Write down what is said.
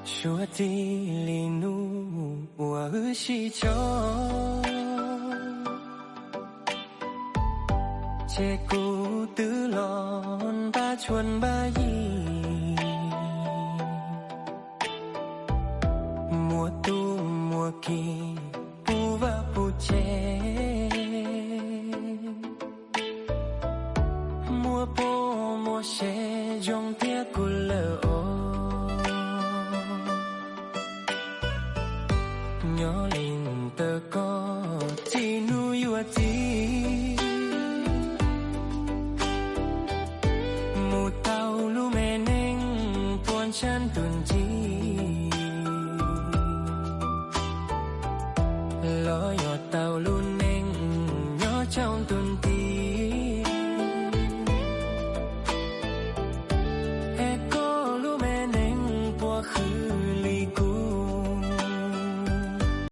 Chúa đi lì nu ua chi cho che cu tứ lon ba chuan ba yi mùa tu mùa kỳ pu va pu che mùa po mùa she jong tia cu lơ o nhỏ